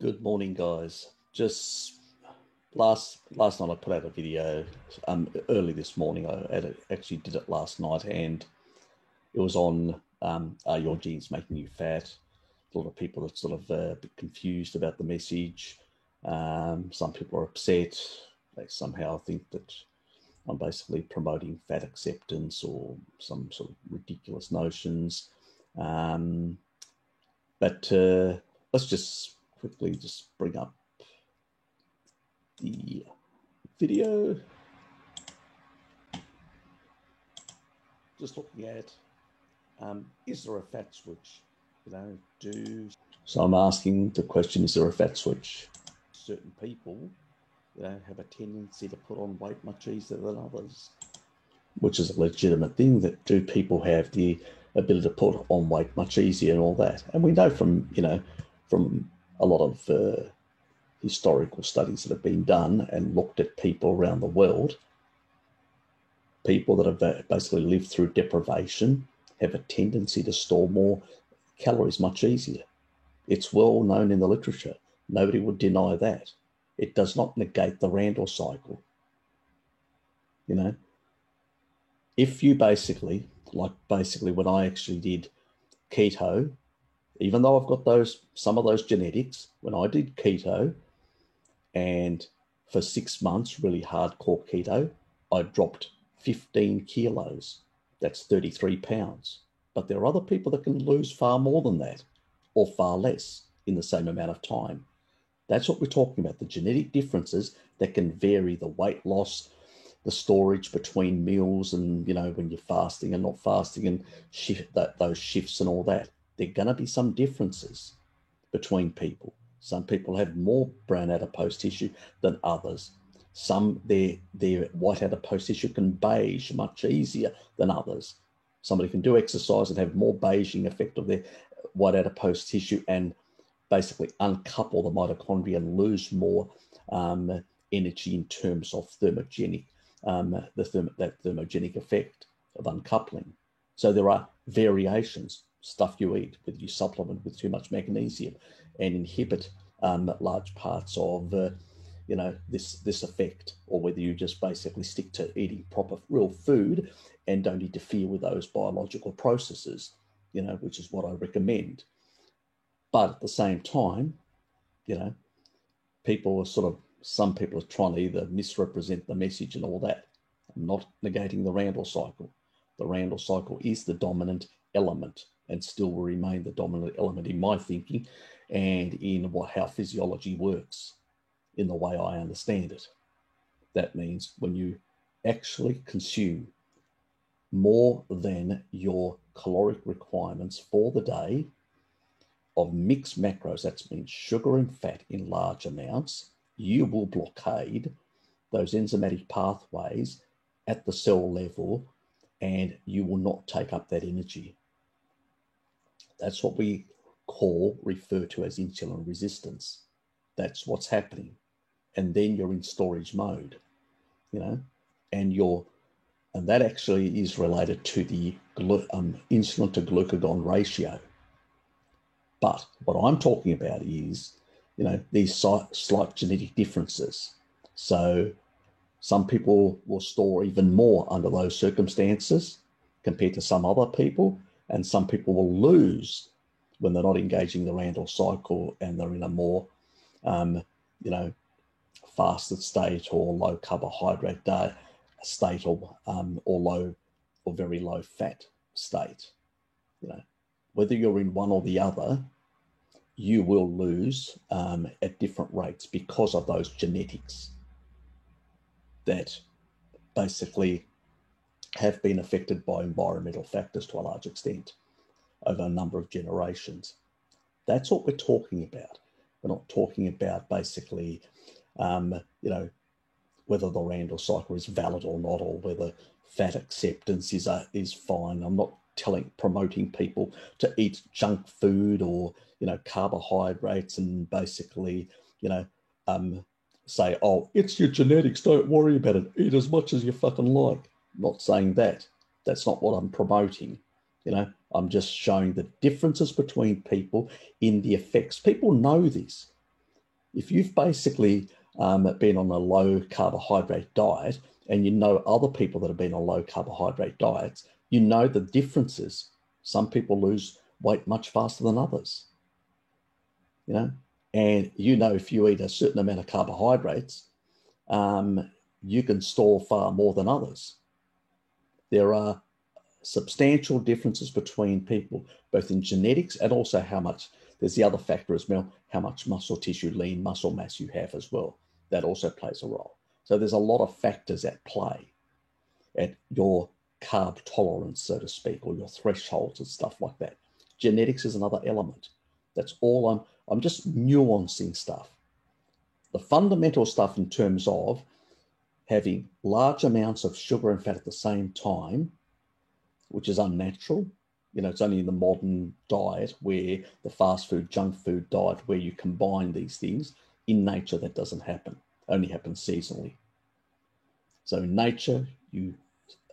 Good morning, guys. Just last night I put out a video. Early this morning actually did it last night, and it was on are your genes making you fat? A lot of people are sort of a bit confused about the message. Some people are upset. They somehow think that I'm basically promoting fat acceptance or some sort of ridiculous notions. Um, but let's just quickly just bring up the video. Just looking at, is there a fat switch? So I'm asking the question, is there a fat switch? Certain people, have a tendency to put on weight much easier than others, which is a legitimate thing. That do people have the ability to put on weight much easier and all that? And we know from a lot of historical studies that have been done and looked at people around the world, people that have basically lived through deprivation have a tendency to store more calories much easier. It's well known in the literature. Nobody would deny that. It does not negate the Randle cycle. If you basically when I actually did keto, even though I've got some of those genetics, when I did keto and for 6 months, really hardcore keto, I dropped 15 kilos. That's 33 pounds. But there are other people that can lose far more than that or far less in the same amount of time. That's what we're talking about, the genetic differences that can vary the weight loss, the storage between meals and, when you're fasting and not fasting and those shifts and all that. There are going to be some differences between people. Some people have more brown adipose tissue than others. Some, their white adipose tissue can beige much easier than others. Somebody can do exercise and have more beiging effect of their white adipose tissue and basically uncouple the mitochondria and lose more energy in terms of thermogenic, that thermogenic effect of uncoupling. So there are variations. Stuff you eat, whether you supplement with too much magnesium and inhibit large parts of this effect, or whether you just basically stick to eating proper real food and don't interfere with those biological processes, which is what I recommend. But at the same time, some people are trying to either misrepresent the message and all that. I'm not negating the Randle cycle. The Randle cycle is the dominant element and still will remain the dominant element in my thinking and in how physiology works in the way I understand it. That means when you actually consume more than your caloric requirements for the day of mixed macros, that means sugar and fat in large amounts, you will blockade those enzymatic pathways at the cell level and you will not take up that energy. That's what we refer to as insulin resistance. That's what's happening. And then you're in storage mode, and that actually is related to the insulin to glucagon ratio. But what I'm talking about is, these slight genetic differences. So some people will store even more under those circumstances compared to some other people, and some people will lose when they're not engaging the Randle cycle and they're in a more, fasted state or low carbohydrate state or low or very low fat state. Whether you're in one or the other, you will lose at different rates because of those genetics that basically have been affected by environmental factors to a large extent over a number of generations. That's what we're talking about. We're not talking about basically, whether the Randle cycle is valid or not, or whether fat acceptance is fine. I'm not promoting people to eat junk food or, carbohydrates and basically, say, oh, it's your genetics, don't worry about it. Eat as much as you fucking like. I'm not saying that. That's not what I'm promoting. I'm just showing the differences between people in the effects. People know this. If you've basically been on a low carbohydrate diet and you know other people that have been on low carbohydrate diets, you know the differences. Some people lose weight much faster than others, you know, and you know if you eat a certain amount of carbohydrates, you can store far more than others. There are substantial differences between people, both in genetics and also how much, there's the other factor as well, how much muscle tissue, lean muscle mass you have as well. That also plays a role. So there's a lot of factors at play at your carb tolerance, so to speak, or your thresholds and stuff like that. Genetics is another element. That's all I'm just nuancing stuff. The fundamental stuff in terms of having large amounts of sugar and fat at the same time, which is unnatural. You know, it's only in the modern diet where the fast food, junk food diet, where you combine these things. In nature, that doesn't happen. It only happens seasonally. So in nature, in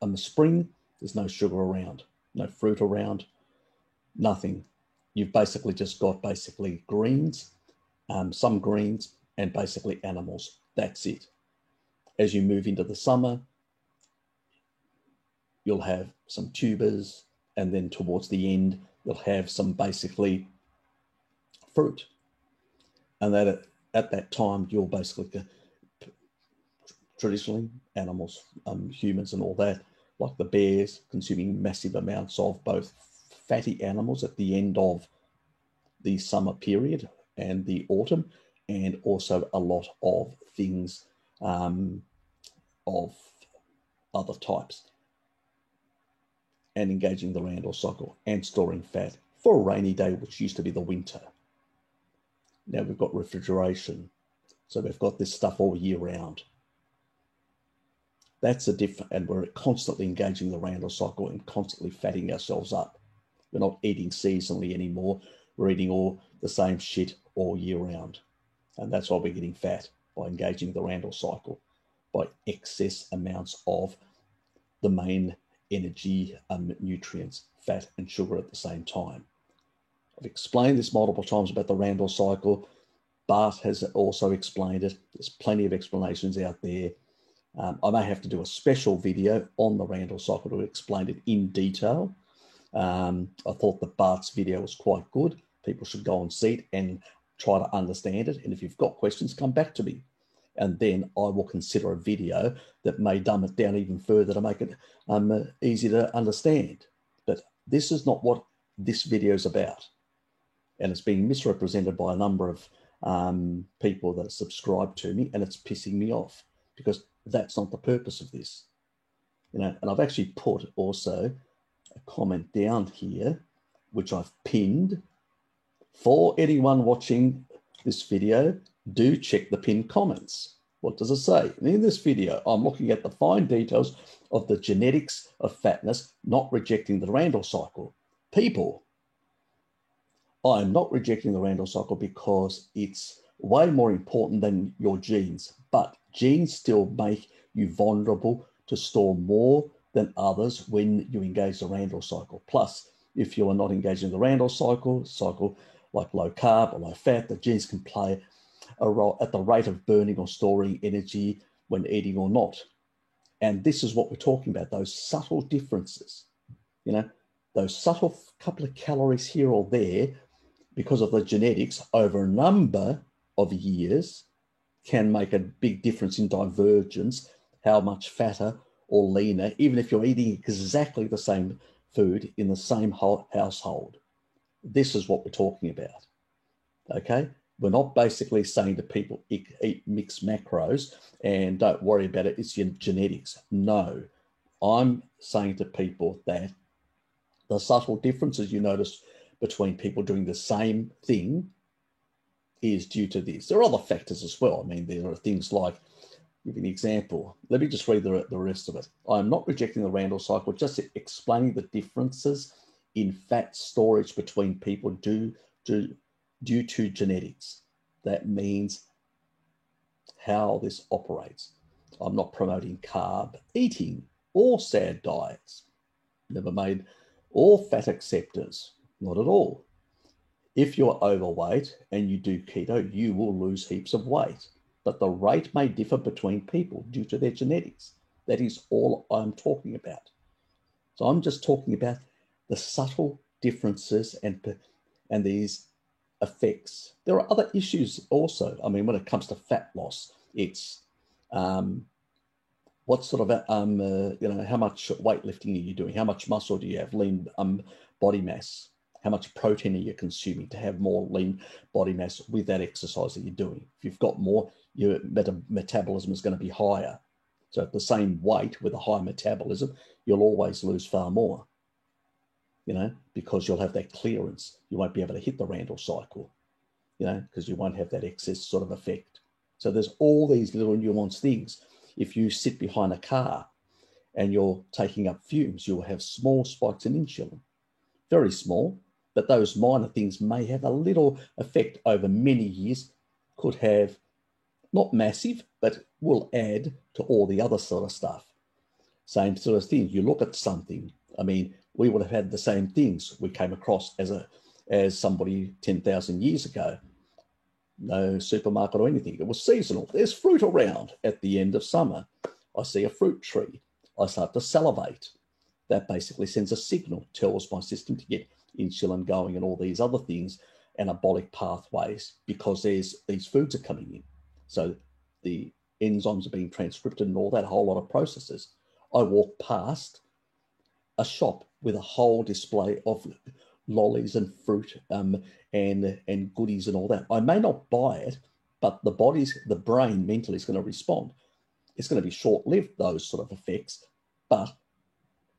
the spring, there's no sugar around, no fruit around, nothing. You've basically just got greens, some greens, and basically animals. That's it. As you move into the summer, you'll have some tubers, and then towards the end, you'll have some basically fruit. And that at that time, you'll basically, traditionally, animals, humans and all that, like the bears, consuming massive amounts of both fatty animals at the end of the summer period and the autumn, and also a lot of things of other types, and engaging the Randle cycle and storing fat for a rainy day, which used to be the winter. Now we've got refrigeration. So we've got this stuff all year round. That's a different, and we're constantly engaging the Randle cycle and constantly fatting ourselves up. We're not eating seasonally anymore. We're eating all the same shit all year round. And that's why we're getting fat, by engaging the Randle cycle, by excess amounts of the main energy nutrients, fat and sugar at the same time. I've explained this multiple times about the Randle cycle. Bart has also explained it. There's plenty of explanations out there. I may have to do a special video on the Randle cycle to explain it in detail. I thought that Bart's video was quite good. People should go and see it and try to understand it. And if you've got questions, come back to me. And then I will consider a video that may dumb it down even further to make it easy to understand. But this is not what this video is about. And it's being misrepresented by a number of people that are subscribed to me, and it's pissing me off because that's not the purpose of this. You know, and I've actually put also a comment down here, which I've pinned. For anyone watching this video, do check the pinned comments. What does it say? And in this video, I'm looking at the fine details of the genetics of fatness, not rejecting the Randle cycle. People, I'm not rejecting the Randle cycle because it's way more important than your genes, but genes still make you vulnerable to store more than others when you engage the Randle cycle. Plus, if you are not engaging the Randle cycle like low carb or low fat, the genes can play a role at the rate of burning or storing energy when eating or not. And this is what we're talking about, those subtle differences, you know, those subtle couple of calories here or there because of the genetics over a number of years can make a big difference in divergence, how much fatter or leaner, even if you're eating exactly the same food in the same household. This is what we're talking about, okay? We're not basically saying to people, eat mixed macros and don't worry about it, it's your genetics. No, I'm saying to people that the subtle differences you notice between people doing the same thing is due to this. There are other factors as well. I mean, there are things like, give you an example. Let me just read the rest of it. I'm not rejecting the Randle cycle, just explaining the differences in fat storage between people due to genetics. That means how this operates. I'm not promoting carb eating or SAD diets. Never made or fat acceptors. Not at all. If you're overweight and you do keto, you will lose heaps of weight, but the rate may differ between people due to their genetics. That is all I'm talking about. So I'm just talking about the subtle differences and these effects. There are other issues also. I mean, when it comes to fat loss, it's what sort of, how much weightlifting are you doing? How much muscle do you have? Lean body mass? How much protein are you consuming to have more lean body mass with that exercise that you're doing? If you've got more, your metabolism is going to be higher. So at the same weight with a high metabolism, you'll always lose far more, because you'll have that clearance. You won't be able to hit the Randle cycle, because you won't have that excess sort of effect. So there's all these little nuanced things. If you sit behind a car and you're taking up fumes, you'll have small spikes in insulin, very small, but those minor things may have a little effect over many years, could have not massive, but will add to all the other sort of stuff. Same sort of thing. You look at something. I mean, we would have had the same things we came across as somebody 10,000 years ago. No supermarket or anything. It was seasonal. There's fruit around at the end of summer. I see a fruit tree. I start to salivate. That basically sends a signal, tells my system to get insulin going and all these other things, anabolic pathways, because these foods are coming in. So the enzymes are being transcripted and all that, whole lot of processes. I walk past a shop with a whole display of lollies and fruit and goodies and all that. I may not buy it, but the brain mentally is going to respond. It's going to be short-lived, those sort of effects, but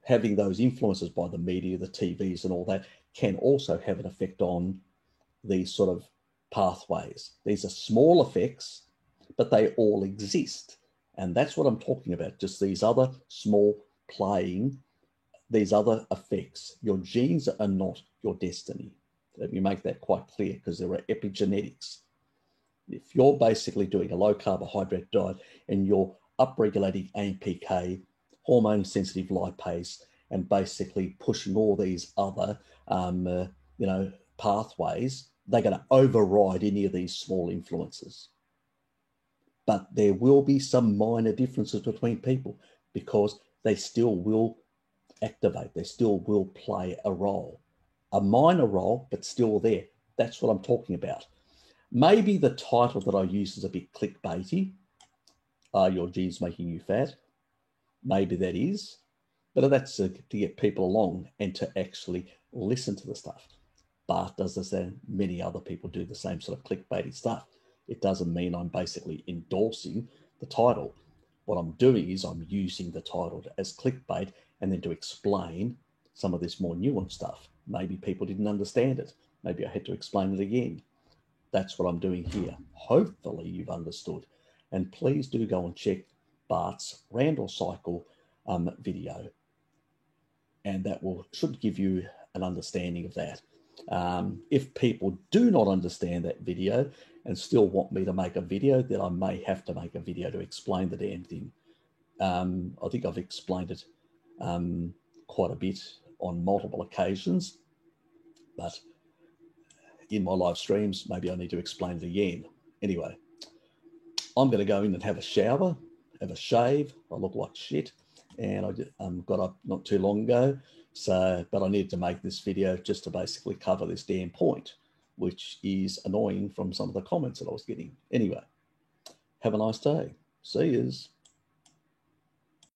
having those influences by the media, the TVs and all that can also have an effect on these sort of pathways. These are small effects, but they all exist. And that's what I'm talking about, just these other small playing, these other effects. Your genes are not your destiny. Let me make that quite clear, because there are epigenetics. If you're basically doing a low carbohydrate diet and you're upregulating AMPK, hormone sensitive lipase, and basically pushing all these other, pathways, they're going to override any of these small influences. But there will be some minor differences between people, because they still will activate, they still will play a role, a minor role, but still there. That's what I'm talking about. Maybe the title that I use is a bit clickbaity. Are your genes making you fat? Maybe that is, but that's to get people along and to actually listen to the stuff. But does this mean many other people do the same sort of clickbaity stuff? It doesn't mean I'm basically endorsing the title. What I'm doing is I'm using the title as clickbait and then to explain some of this more nuanced stuff. Maybe people didn't understand it. Maybe I had to explain it again. That's what I'm doing here. Hopefully you've understood. And please do go and check Bart's Randle cycle video. And that should give you an understanding of that. If people do not understand that video and still want me to make a video, then I may have to make a video to explain the damn thing. I think I've explained it quite a bit on multiple occasions, but in my live streams, maybe I need to explain it again. Anyway, I'm going to go in and have a shower, have a shave. I look like shit, and I got up not too long ago. But I needed to make this video just to basically cover this damn point, which is annoying from some of the comments that I was getting. Anyway, have a nice day. See yous.